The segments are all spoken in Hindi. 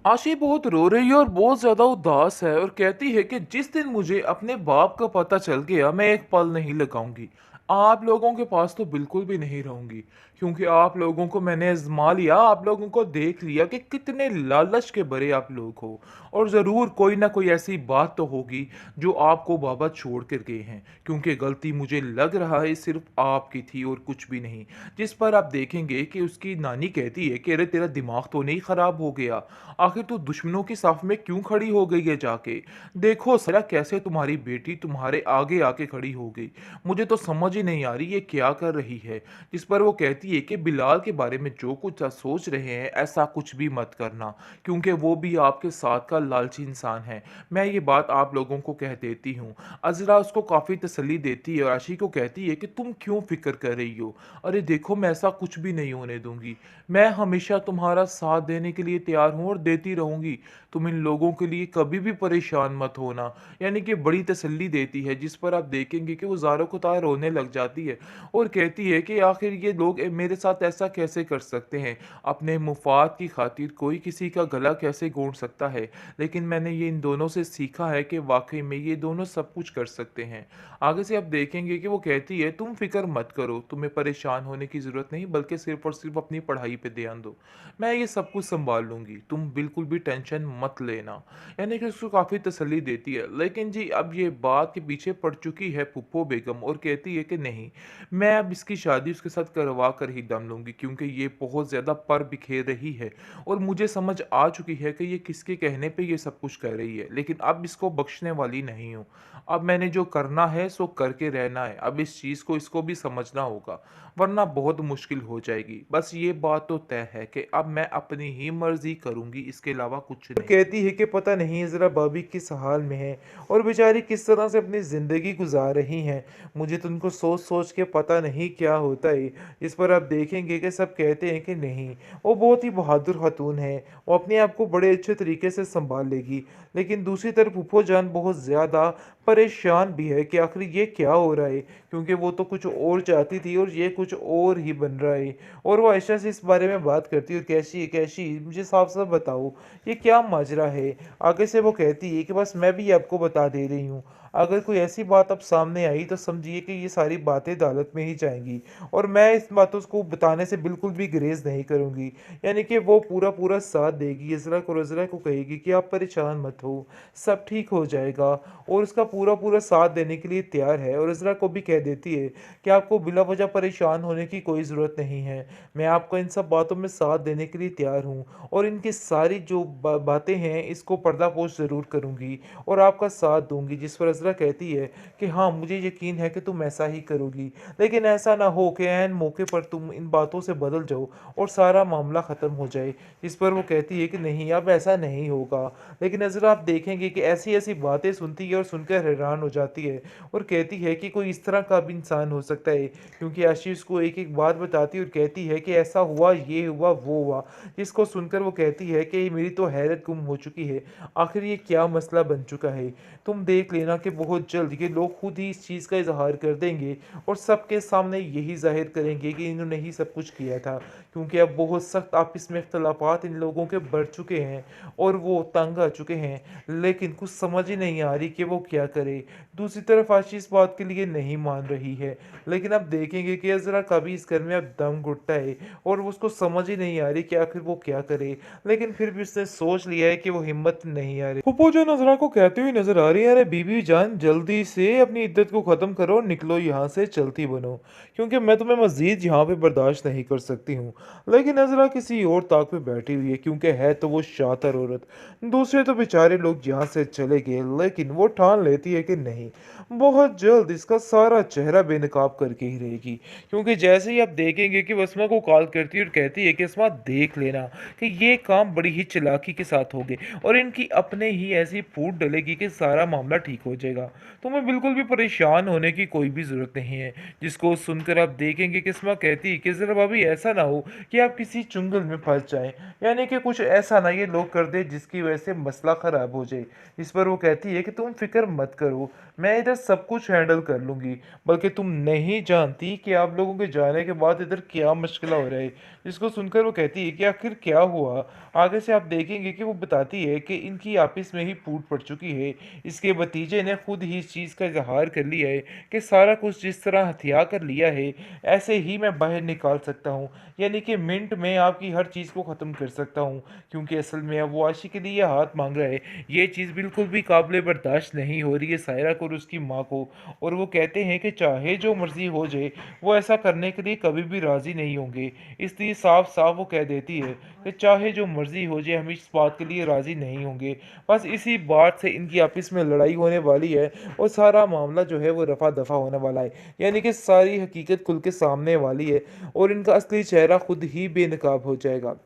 आशी बहुत रो रही है और बहुत ज़्यादा उदास है और कहती है कि जिस दिन मुझे अपने बाप का पता चल गया मैं एक पल नहीं लगाऊंगी। आप लोगों के पास तो बिल्कुल भी नहीं रहूंगी, क्योंकि आप लोगों को मैंने आजमा लिया, आप लोगों को देख लिया कि कितने लालच के भरे आप लोग हो। और ज़रूर कोई ना कोई ऐसी बात तो होगी जो आपको बाबा छोड़ कर गए हैं, क्योंकि गलती मुझे लग रहा है सिर्फ आपकी थी और कुछ भी नहीं। जिस पर आप देखेंगे कि उसकी नानी कहती है कि अरे तेरा दिमाग तो नहीं खराब हो गया, आखिर तू दुश्मनों की साफ में क्यों खड़ी हो गई है जाके। देखो सरा कैसे तुम्हारी बेटी तुम्हारे आगे आके खड़ी हो गई। मुझे तो समझ ही नहीं आ रही ये क्या कर रही है। जिस पर वो कहती है कि बिलाल के बारे में जो कुछ आप सोच रहे हैं ऐसा कुछ भी मत करना, क्योंकि वो भी आपके साथ का लालची इंसान है। मैं ये बात आप लोगों को कह देती हूँ। अजरा उसको काफ़ी तसल्ली देती है और आशी को कहती है कि तुम क्यों फिक्र कर रही हो। अरे देखो मैं ऐसा कुछ भी नहीं होने दूंगी। मैं हमेशा तुम्हारा साथ देने के लिए तैयार हूँ और देती रहूंगी। तुम इन लोगों के लिए कभी भी परेशान मत होना। यानी कि बड़ी तसल्ली देती है, जिस पर आप देखेंगे कि वो ज़ारो को तार रोने लग जाती है और कहती है कि आखिर ये लोग मेरे साथ ऐसा कैसे कर सकते हैं। अपने मुफाद की खातिर कोई किसी का गला कैसे घोंट सकता है। लेकिन मैंने ये इन दोनों से सीखा है कि वाकई में ये दोनों सब कुछ कर सकते हैं। आगे से आप देखेंगे कि वो कहती है तुम फिक्र मत करो, तुम्हें परेशान होने की ज़रूरत नहीं, बल्कि सिर्फ और सिर्फ अपनी पढ़ाई पे ध्यान दो। मैं ये सब कुछ सँभाल लूँगी, तुम बिल्कुल भी टेंशन मत लेना। यानी कि उसको काफ़ी तसल्ली देती है। लेकिन जी अब ये बात के पीछे पड़ चुकी है फूफो बेगम और कहती है कि नहीं, मैं अब इसकी शादी उसके साथ करवा कर ही दम लूँगी, क्योंकि ये बहुत ज़्यादा पर बिखेर रही है और मुझे समझ आ चुकी है कि ये किसके कहने पे ये सब कुछ कर रही है। लेकिन अब इसको बख्शने वाली नहीं हूँ। अब मैंने जो करना है सो करके रहना है। अब इस चीज़ को इसको भी समझना होगा, वरना बहुत मुश्किल हो जाएगी। बस ये बात तो तय है कि अब मैं अपनी ही मर्ज़ी करूँगी, इसके अलावा कुछ और नहीं। कहती है कि पता नहीं ज़रा भाभी किस हाल में है और बेचारी किस तरह से अपनी ज़िंदगी गुजार रही हैं। मुझे तो उनको सोच सोच के पता नहीं क्या होता है। इस पर आप देखेंगे कि सब कहते हैं कि नहीं, वो बहुत ही बहादुर खातून है, वो अपने आप को बड़े अच्छे तरीके से संभाल लेगी। लेकिन दूसरी तरफ फूफो जान बहुत ज़्यादा परेशान भी है कि आखिर ये क्या हो रहा है, क्योंकि वो तो कुछ और चाहती थी और ये कुछ और ही बन रहा है। और वो आयशा से इस बारे में बात करती है और कैसी कैसी मुझे साफ साफ बताओ ये क्या माजरा है। आगे से वो कहती है कि बस मैं भी आपको बता दे रही हूँ, अगर कोई ऐसी बात अब सामने आई तो समझिए कि ये सारी बातें अदालत में ही जाएंगी और मैं इस बातों को बताने से बिल्कुल भी गुरेज नहीं करूँगी। यानी कि वो पूरा पूरा साथ देगी, इजरा को रजरा को कहेगी कि आप परेशान मत हो, सब ठीक हो जाएगा, और उसका पूरा पूरा साथ देने के लिए तैयार है। और इजरा को भी कह देती है कि आपको बिला वजह परेशान होने की कोई ज़रूरत नहीं है, मैं आपको इन सब बातों में साथ देने के लिए तैयार हूँ और इनकी सारी जो बातें हैं इसको पर्दापोश ज़रूर करूँगी और आपका साथ दूँगी। जिस पर अज़रा कहती है कि हाँ, मुझे यकीन है कि तुम ऐसा ही करोगी, लेकिन ऐसा ना हो कि ऐन मौके पर तुम इन बातों से बदल जाओ और सारा मामला ख़त्म हो जाए। इस पर वो कहती है कि नहीं, अब ऐसा नहीं होगा। लेकिन अज़रा आप देखेंगे कि ऐसी-ऐसी बातें सुनती है और सुनकर हैरान हो जाती है और कहती है कि कोई इस तरह का भी इंसान हो सकता है, क्योंकि आशीष को एक-एक बात बताती है और कहती है कि ऐसा हुआ, ये हुआ, वो हुआ। जिसको सुनकर वो कहती है कि मेरी तो हैरत गुम हो चुकी है, आखिर ये क्या मसला बन चुका है। तुम देख लेना कि बहुत जल्द ये लोग खुद ही इस चीज़ का इज़हार कर देंगे और सबके सामने यही ज़ाहिर करेंगे कि इन्होंने ही सब कुछ किया था, क्योंकि अब बहुत सख्त आपस में इख्तलाफात इन लोगों के बढ़ चुके हैं और वो तंग आ चुके हैं। लेकिन कुछ समझ ही नहीं आ रही कि वो क्या करे। दूसरी तरफ आशी इस बात के लिए नहीं मान रही है, लेकिन अब देखेंगे कि अज़रा का भी इस घर में अब दम घुटता है और उसको समझ ही नहीं आ रही कि आखिर वो क्या करे। लेकिन फिर भी उसने सोच लिया है कि वो हिम्मत नहीं आ रही। फूफो जो नजरा को कहती हुई नजर आ रही है, अरे बीबी जान जल्दी से अपनी इद्दत को खत्म करो और निकलो यहाँ से, चलती बनो, क्योंकि मैं तुम्हें मजीद यहाँ पे बर्दाश्त नहीं कर सकती हूँ। लेकिन नजरा किसी और ताक पे बैठी हुई है, क्योंकि है तो वो शातिर औरत। दूसरे तो बेचारे लोग यहाँ से चले गए, लेकिन वो ठान लेती है कि नहीं, बहुत जल्द इसका सारा चेहरा बेनकाब करके ही रहेगी। क्योंकि जैसे ही आप देखेंगे कि वो अस्मा को कॉल करती है और कहती है कि अस्मा देख लेना कि ये काम बड़ी ही चालाकी के साथ होगे और इनकी अपने ही ऐसी फूट डलेगी कि सारा मामला ठीक हो जाएगा। तुम्हें बिल्कुल भी परेशान होने की कोई भी ज़रूरत नहीं है। जिसको सुनकर आप देखेंगे कि अस्मा कहती है कि ज़रा भाभी ऐसा ना हो कि आप किसी चुंगल में फंस जाएं, यानी कि कुछ ऐसा ना ये लोग कर दे जिसकी वजह से मसला ख़राब हो जाए। इस पर वो कहती है कि तुम फिक्र मत मत करो, मैं इधर सब कुछ हैंडल कर लूँगी। बल्कि तुम नहीं जानती कि आप लोगों के जाने के बाद इधर क्या मुश्किल हो रहा है। जिसको सुनकर वो कहती है कि आखिर क्या हुआ? आगे से आप देखेंगे कि वो बताती है कि इनकी आपस में ही फूट पड़ चुकी है। इसके भतीजे ने खुद ही इस चीज़ का इज़हार कर लिया है कि सारा कुछ जिस तरह हथिया कर लिया है, ऐसे ही मैं बाहर निकाल सकता हूँ। यानी कि मिनट में आपकी हर चीज़ को ख़त्म कर सकता हूँ। क्योंकि असल में अब वो आशी के लिए ये हाथ माँग रहा है। ये चीज़ बिल्कुल भी काबिल बर्दाश्त नहीं हो रही है सायरा को और उसकी माँ को। और वो कहते हैं कि चाहे जो मर्ज़ी हो जाए, वो ऐसा करने के लिए कभी भी राज़ी नहीं होंगे। इसलिए साफ-साफ वो कह देती है कि चाहे जो मर्ज़ी हो जाए, हम इस बात के लिए राज़ी नहीं होंगे। बस इसी बात से इनकी आपस में लड़ाई होने वाली है और सारा मामला जो है वो रफ़ा-दफ़ा होने वाला है। यानी कि सारी हकीकत खुल के सामने वाली है और इनका असली चेहरा खुद ही बेनकाब हो जाएगा।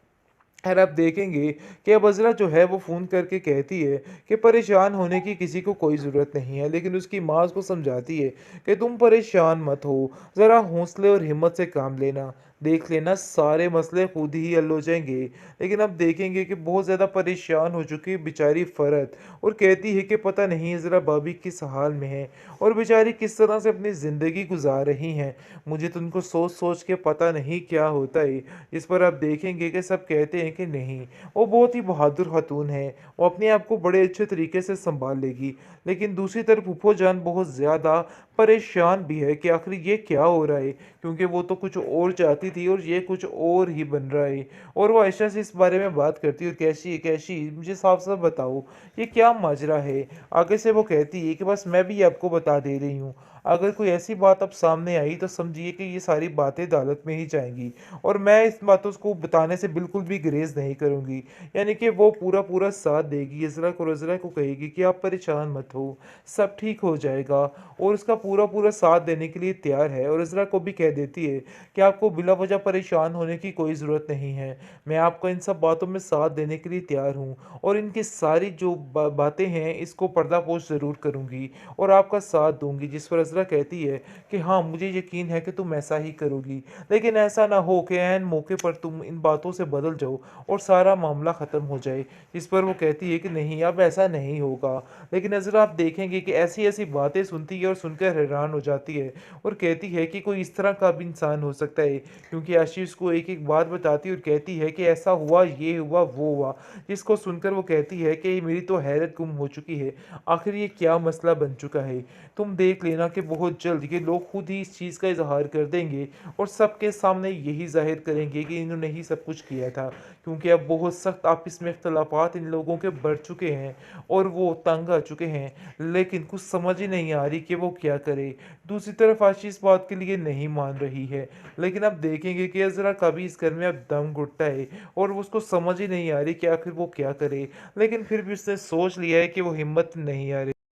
खैर आप देखेंगे कि अब अज़रा जो है वो फ़ोन करके कहती है कि परेशान होने की किसी को कोई ज़रूरत नहीं है, लेकिन उसकी माँ उसको समझाती है कि तुम परेशान मत हो, ज़रा हौसले और हिम्मत से काम लेना, देख लेना सारे मसले खुद ही हल हो जाएंगे। लेकिन अब देखेंगे कि बहुत ज़्यादा परेशान हो चुकी है बेचारी फ़रत और कहती है कि पता नहीं ज़रा भाभी किस हाल में है और बेचारी किस तरह से अपनी ज़िंदगी गुजार रही हैं। मुझे तो उनको सोच सोच के पता नहीं क्या होता है। इस पर आप देखेंगे कि सब कहते हैं कि नहीं, वो बहुत ही बहादुर खातून है, वो अपने आप को बड़े अच्छे तरीके से सँभाल लेगी। लेकिन दूसरी तरफ फूफो जान बहुत ज़्यादा परेशान भी है कि आखिर ये क्या हो रहा है? क्योंकि वो तो कुछ और चाहती थी और ये कुछ और ही बन रहा है। और वो आयशा से इस बारे में बात करती है और कैसी कैसी मुझे साफ-साफ बताओ, ये क्या माजरा है? आगे से वो कहती है कि बस मैं भी आपको बता दे रही हूँ। अगर कोई ऐसी बात अब सामने आई तो समझिए कि ये सारी बातें अदालत में ही जाएँगी। और मैं इस बातों को बताने से बिल्कुल भी गुरेज़ नहीं करूँगी। यानी कि वो पूरा-पूरा साथ देगी, इज़रा को रज़रा को कहेगी कि आप परेशान मत हो, सब ठीक हो जाएगा और उसका पूरा-पूरा साथ देने के लिए तैयार है और इज़रा को भी कह देती है कि आपको बिला वजह परेशान होने की कोई ज़रूरत नहीं है। मैं आपको इन सब बातों में साथ देने के लिए तैयार हूँ और इनकी सारी जो बातें हैं इसको पर्दापोश ज़रूर करूँगी और आपका साथ दूँगी। जिस पर इज़रा कहती है कि हाँ, मुझे यकीन है कि तुम ऐसा ही करोगी। लेकिन ऐसा ना हो कि ऐन मौके पर तुम इन बातों से बदल जाओ और सारा मामला ख़त्म हो जाए। इस पर वो कहती है कि नहीं, अब ऐसा नहीं होगा। लेकिन नज़र आप देखेंगे कि ऐसी-ऐसी बातें सुनती है और सुनकर हैरान हो जाती है और कहती है कि कोई इस तरह का भी इंसान हो सकता है। क्योंकि आशीष को एक-एक बात बताती है और कहती है कि ऐसा हुआ, ये हुआ, वो हुआ। जिसको सुनकर वो कहती है कि मेरी तो हैरत गुम हो चुकी है। आखिर ये क्या मसला बन चुका है? तुम देख लेना कि बहुत जल्द ये लोग खुद ही इस चीज़ का इज़हार कर देंगे और सबके सामने यही ज़ाहिर करेंगे कि इन्होंने ही सब कुछ किया था। क्योंकि अब बहुत सख्त आपस में इख्तलाफात इन लोगों के बढ़ चुके हैं और वो तंग आ चुके हैं। लेकिन कुछ समझ ही नहीं आ रही कि वो क्या करे। दूसरी तरफ आशी इस बात के लिए नहीं मान रही है। लेकिन अब देखेंगे कि ज़रा कभी इस घर में अब दम घुटता है और उसको समझ ही नहीं आ रही कि आखिर वो क्या करे। लेकिन फिर भी उसने सोच लिया है कि वो हिम्मत नहीं हारे।